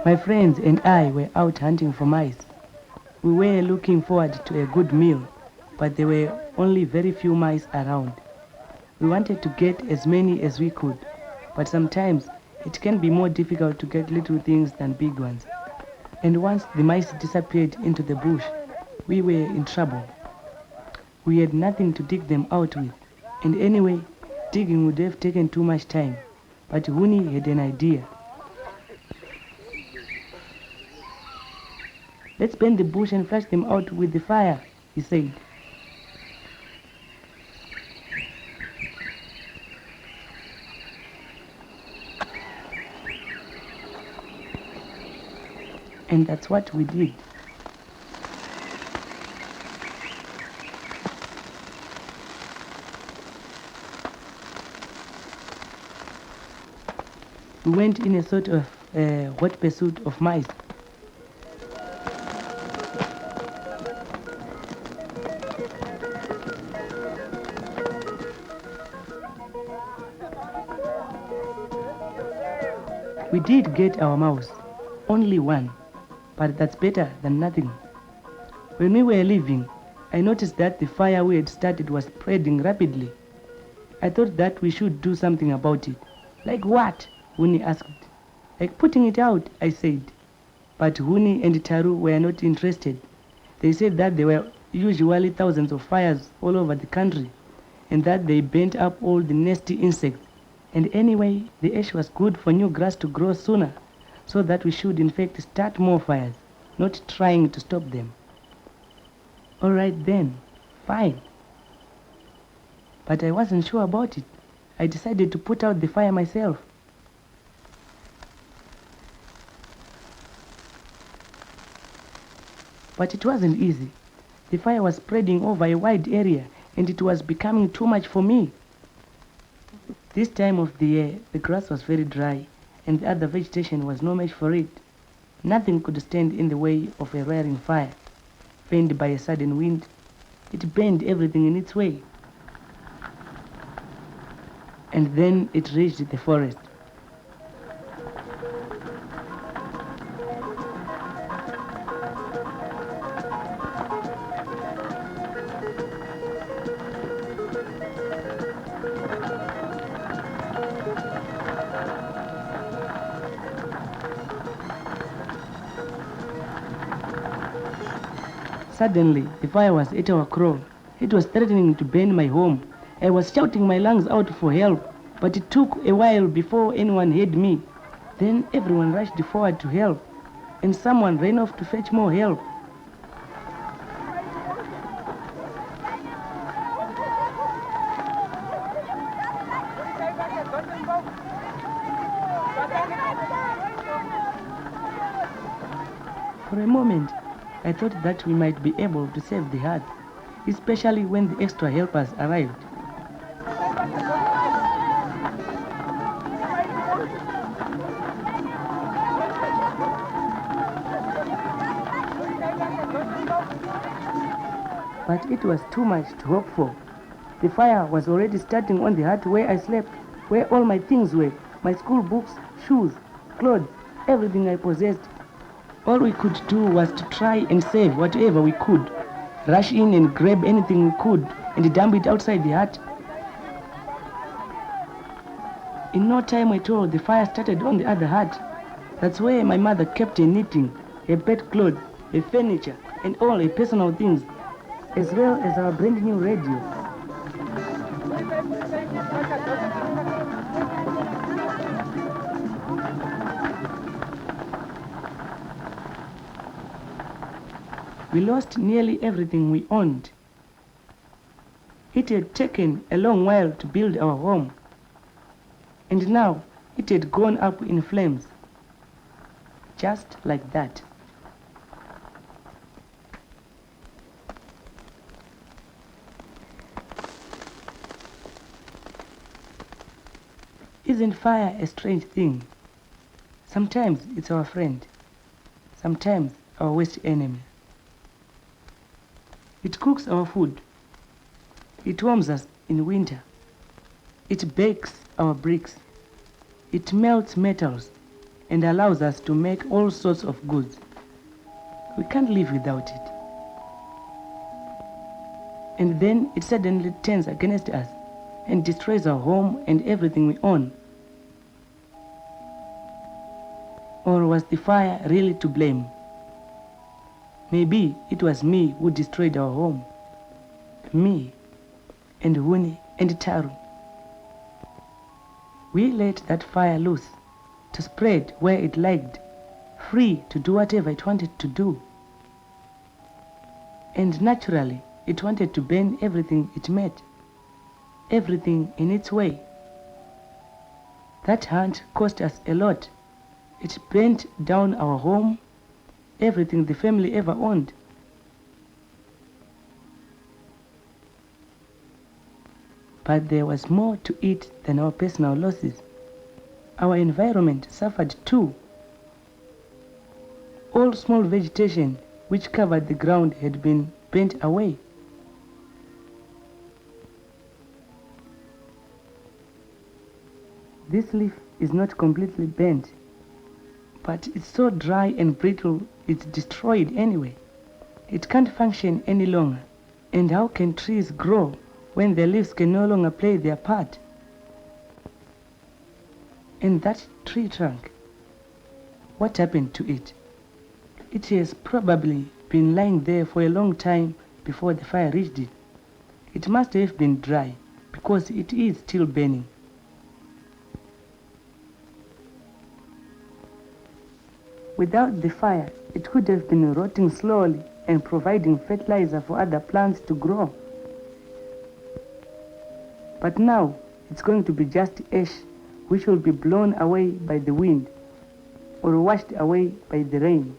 My friends and I were out hunting for mice. We were looking forward to a good meal, but there were only very few mice around. We wanted to get as many as we could, but sometimes it can be more difficult to get little things than big ones. And once the mice disappeared into the bush, we were in trouble. We had nothing to dig them out with, and anyway, digging would have taken too much time. But Huni had an idea. "Let's burn the bush and flush them out with the fire," he said. And that's what we did. We went in a sort of hot pursuit of mice. We did get our mouse, only one, but that's better than nothing. When we were leaving, I noticed that the fire we had started was spreading rapidly. I thought that we should do something about it. "Like what?" Huni asked. "Like putting it out," I said. But Huni and Taru were not interested. They said that there were usually thousands of fires all over the country, and that they burnt up all the nasty insects. And anyway, the ash was good for new grass to grow sooner, so that we should in fact start more fires, not trying to stop them. All right then, fine. But I wasn't sure about it. I decided to put out the fire myself. But it wasn't easy. The fire was spreading over a wide area, and it was becoming too much for me. This time of the year, the grass was very dry, and the other vegetation was no match for it. Nothing could stand in the way of a roaring fire. Fanned by a sudden wind, it burned everything in its way. And then it reached the forest. Suddenly, the fire was at our crawl. It was threatening to burn my home. I was shouting my lungs out for help, but it took a while before anyone heard me. Then everyone rushed forward to help, and someone ran off to fetch more help. For a moment, I thought that we might be able to save the hut, especially when the extra helpers arrived. But it was too much to hope for. The fire was already starting on the hut where I slept, where all my things were, my school books, shoes, clothes, everything I possessed. All we could do was to try and save whatever we could, rush in and grab anything we could and dump it outside the hut. In no time at all, the fire started on the other hut. That's where my mother kept her knitting, her pet clothes, her furniture, and all her personal things, as well as our brand new radio. We lost nearly everything we owned. It had taken a long while to build our home, and now it had gone up in flames, just like that. Isn't fire a strange thing? Sometimes it's our friend, sometimes our worst enemy. It cooks our food. It warms us in winter. It bakes our bricks. It melts metals. and allows us to make all sorts of goods. We can't live without it. And then it suddenly turns against us and destroys our home and everything we own. Or was the fire really to blame? Maybe it was me who destroyed our home. Me and Huni and Taru. We let that fire loose to spread where it liked, free to do whatever it wanted to do. And naturally, it wanted to burn everything it met, everything in its way. That hunt cost us a lot. It burnt down our home, everything the family ever owned. But there was more to it than our personal losses. Our environment suffered too. All small vegetation which covered the ground had been burnt away. This leaf is not completely burnt, but it's so dry and brittle it's destroyed anyway. It can't function any longer. And how can trees grow when the leaves can no longer play their part? And that tree trunk, what happened to it? It has probably been lying there for a long time before the fire reached it. It must have been dry because it is still burning. Without the fire, it could have been rotting slowly and providing fertilizer for other plants to grow. But now, it's going to be just ash which will be blown away by the wind or washed away by the rain.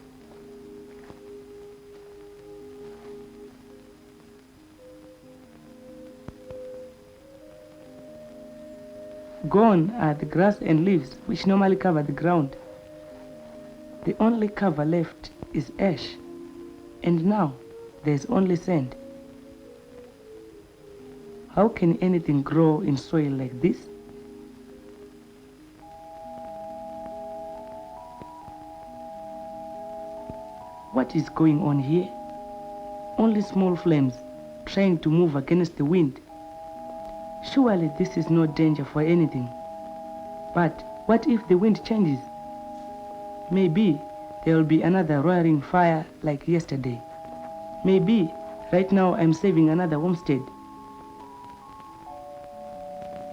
Gone are the grass and leaves which normally cover the ground. The only cover left is ash, and now there is only sand. How can anything grow in soil like this? What is going on here? Only small flames trying to move against the wind. Surely this is no danger for anything. But what if the wind changes? Maybe there will be another roaring fire like yesterday. Maybe right now I'm saving another homestead.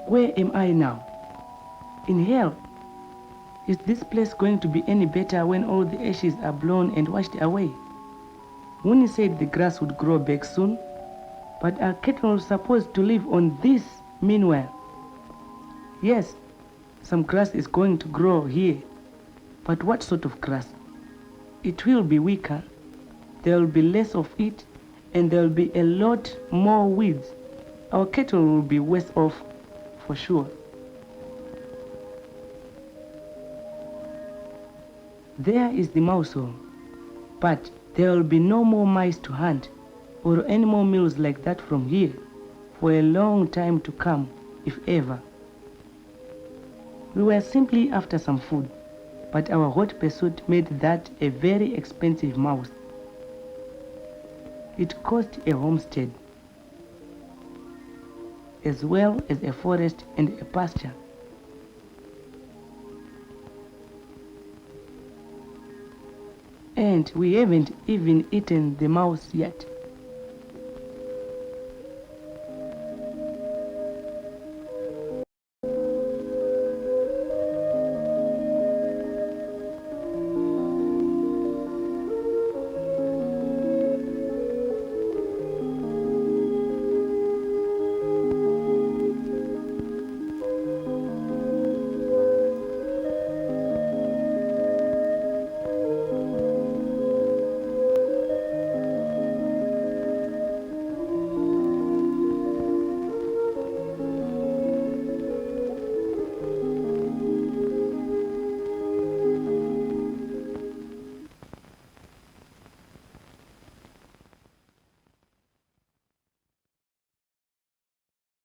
Where am I now? In hell? Is this place going to be any better when all the ashes are blown and washed away? Wuni said the grass would grow back soon, but are cattle supposed to live on this meanwhile? Yes, some grass is going to grow here, but what sort of grass? It will be weaker, there will be less of it, and there will be a lot more weeds. Our cattle will be worse off for sure. There is the mouse hole, but there will be no more mice to hunt or any more meals like that from here for a long time to come, if ever. We were simply after some food, but our hot pursuit made that a very expensive mouse. It cost a homestead, as well as a forest and a pasture. And we haven't even eaten the mouse yet.